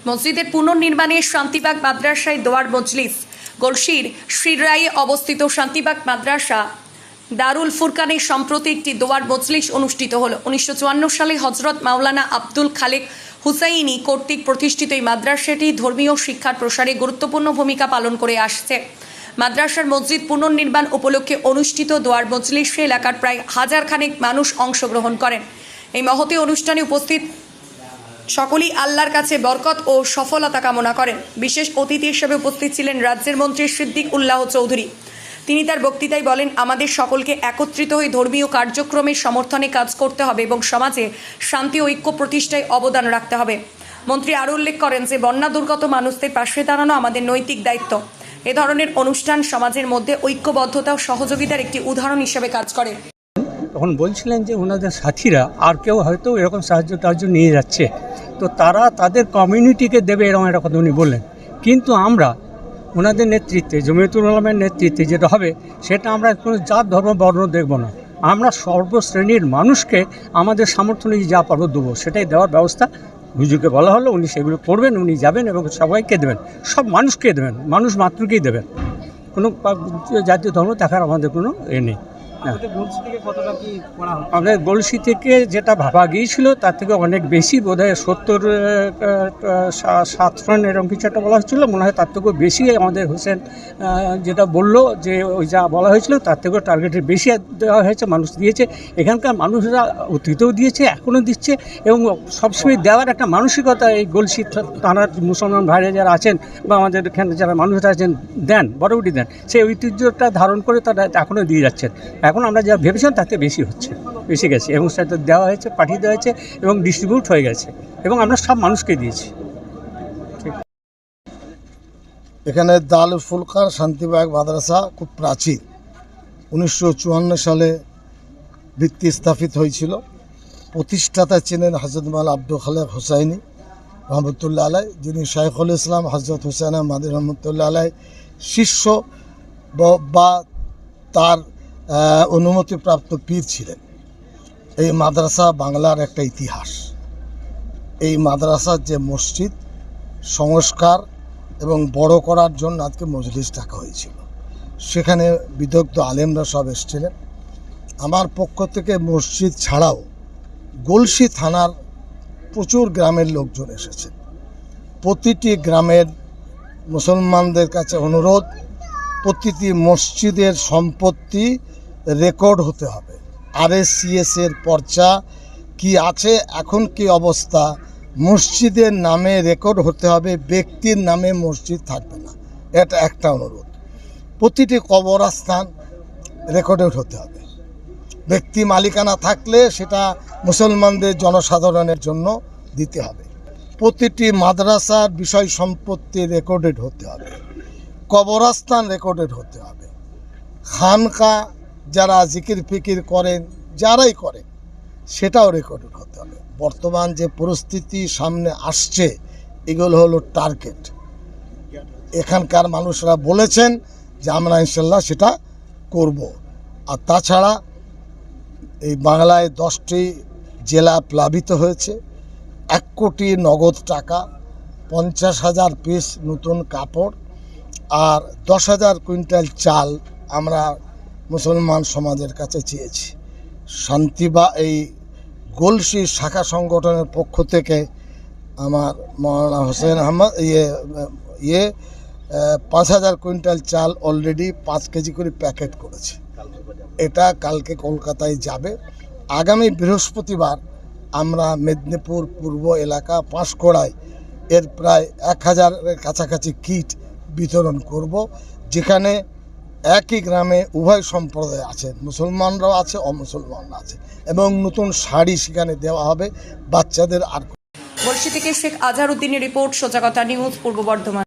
মসজিদের পুনর্নির্মাণে শান্তিবাগ মাদ্রাসায় দোয়ার মজলিস। গলসির শ্রীরায়ে অবস্থিত শান্তিবাগ মাদ্রাসা দারুল ফুরকানে সম্প্রতি একটি দোয়ার মজলিস অনুষ্ঠিত হল। 1954 সালে হজরত মাওলানা আব্দুল খালেক হুসাইনি কর্তৃক প্রতিষ্ঠিত এই মাদ্রাসাটি ধর্মীয় শিক্ষার প্রসারে গুরুত্বপূর্ণ ভূমিকা পালন করে আসছে। মাদ্রাসার মসজিদ পুনর্নির্মাণ উপলক্ষে অনুষ্ঠিত দোয়ার মজলিসে এলাকার প্রায় 1000 খানেক মানুষ অংশগ্রহণ করেন। এই মহতী অনুষ্ঠানে উপস্থিত সকলেই আল্লাহর কাছে বরকত ও সফলতা কামনা করেন। বিশেষ অতিথি হিসেবে উপস্থিত ছিলেন রাজ্যের মন্ত্রী সিদ্দিক উল্লাহ চৌধুরী। তিনি তার বক্তৃতায় বলেন, আমাদের সকলকে একত্রিত হয়ে ধর্মীয় কার্যক্রমের সমর্থনে কাজ করতে হবে এবং সমাজে শান্তি ও ঐক্য প্রতিষ্ঠায় অবদান রাখতে হবে। মন্ত্রী আরও উল্লেখ করেন যে বন্যা দুর্গত মানুষদের পাশে দাঁড়ানো আমাদের নৈতিক দায়িত্ব। এ ধরনের অনুষ্ঠান সমাজের মধ্যে ঐক্যবদ্ধতা ও সহযোগিতার একটি উদাহরণ হিসেবে কাজ করে। তখন বলছিলেন যে ওনাদের সাথীরা আর কেউ হয়তো এরকম সাহায্য টাহায্য নিয়ে যাচ্ছে, তো তারা তাদের কমিউনিটিকে দেবে, এরকম একটা কথা উনি বললেন। কিন্তু আমরা ওনাদের নেতৃত্বে, জমিয়তুল উলামার নেতৃত্বে যেটা হবে, সেটা আমরা কোনো জাত ধর্ম বর্ণ দেখব না। আমরা সর্বশ্রেণীর মানুষকে আমাদের সামর্থ্য অনুযায়ী যা পারবো দেবো, সেটাই দেওয়ার ব্যবস্থা হুজুরকে বলা হলো। উনি সেগুলো করবেন, উনি যাবেন এবং সবাইকে দেবেন, সব মানুষকে দেবেন, মানুষ মাত্রকেই দেবেন। কোনো জাতীয় ধর্ম দেখার আমাদের কোনো নেই। আমাদের গলসি থেকে যেটা ভাবা গিয়েছিল তার থেকে অনেক বেশি, বোধহয় 70-7 এরকম কিছু একটা বলা হয়েছিল, মনে হয় তার থেকেও বেশি আমাদের হোসেন যেটা বললো যে ওই যা বলা হয়েছিল তার থেকেও টার্গেটের বেশি দেওয়া হয়েছে, মানুষ দিয়েছে। এখানকার মানুষরা অতীতেও দিয়েছে, এখনও দিচ্ছে এবং সবসময় দেওয়ার একটা মানসিকতা এই গলসি থানার মুসলমান ভাইরা যারা আছেন বা আমাদের এখানে যারা মানুষরা আছেন দেন, বরাবরই দেন। সেই ঐতিহ্যটা ধারণ করে তারা এখনও দিয়ে যাচ্ছেন। এখন আমরা যা ভেবেছিলাম তাতে বেশি হচ্ছে, বেশি গেছে এবং সেটা দেওয়া হয়েছে, পাঠিয়ে দেওয়া হয়েছে এবং ডিস্ট্রিবিউট হয়ে গেছে এবং আমরা সব মানুষকে দিয়েছি। এখানে দারুল ফুরকান শান্তিবাগ মাদ্রাসা খুব প্রাচীন, 1954 সালে ভিত্তি স্থাপিত হয়েছিল। প্রতিষ্ঠাতা ছিলেন হজরত মাওলানা আব্দুল খালেক হুসাইনি রহমতুল্লাহ আলাই, যিনি শাইখুল ইসলাম হজরত হুসেন আহমদ রহমতুল্লাহ আলাই শিষ্য বা তার অনুমতিপ্রাপ্ত পীর ছিলেন। এই মাদ্রাসা বাংলার একটা ইতিহাস। এই মাদ্রাসার যে মসজিদ সংস্কার এবং বড় করার জন্য আজকে মজলিস ডাকা হয়েছিল, সেখানে বিদগ্ধ আলেমরা সব এসেছিলেন। আমার পক্ষ থেকে মসজিদ ছাড়াও গলসি থানার প্রচুর গ্রামের লোকজন এসেছেন। প্রতিটি গ্রামের মুসলমানদের কাছে অনুরোধ, প্রতিটি মসজিদের সম্পত্তি রেকর্ড হতে হবে। RSCS এর পর্চা কি আছে, এখন কি অবস্থা, মসজিদের নামে রেকর্ড হতে হবে, ব্যক্তির নামে মসজিদ থাকবে না। এটা একটা অনুরোধ। প্রতিটি কবরস্থান রেকর্ডেড হতে হবে। ব্যক্তি মালিকানা থাকলে সেটা মুসলমানদের জনসাধারণের জন্য দিতে হবে। প্রতিটি মাদ্রাসার বিষয় সম্পত্তি রেকর্ডেড হতে হবে। কবরস্থান রেকর্ডেড হতে হবে। খানকা যারা জিকির ফিকির করেন, যারাই করেন, সেটাও রেকর্ডেড হতে হবে। বর্তমান যে পরিস্থিতি সামনে আসছে, এগুলো হলো টার্গেট। এখানকার মানুষরা বলেছেন যে আমরা ইনশাল্লাহ সেটা করব। আর তাছাড়া এই বাংলায় 10টি জেলা প্লাবিত হয়েছে, 1 কোটি নগদ টাকা, 50,000 পিস নতুন কাপড় আর 10,000 কুইন্টাল চাল আমরা মুসলমান সমাজের কাছে চেয়েছি। শান্তিবা এই গলসি শাখা সংগঠনের পক্ষ থেকে আমার মাওলানা হোসেন আহমদ 5,000 কুইন্টাল চাল অলরেডি 5 কেজি করে প্যাকেট করেছে। এটা কালকে কলকাতায় যাবে। আগামী বৃহস্পতিবার আমরা মেদিনীপুর পূর্ব এলাকা পাঁশকুড়ায় এর প্রায় 1000-এর কাছাকাছি কিট বিতরণ করব, যেখানে একই গ্রামে উভয় সম্প্রদায় আছে, মুসলমানরাও আছে, অমুসলমানরা আছে, এবং নতুন শাড়ি সেখানে দেওয়া হবে বাচ্চাদের। আর গলসি থেকে শেখ আজহার উদ্দিনের রিপোর্ট, সোজা কথা নিউজ, পূর্ব বর্ধমান।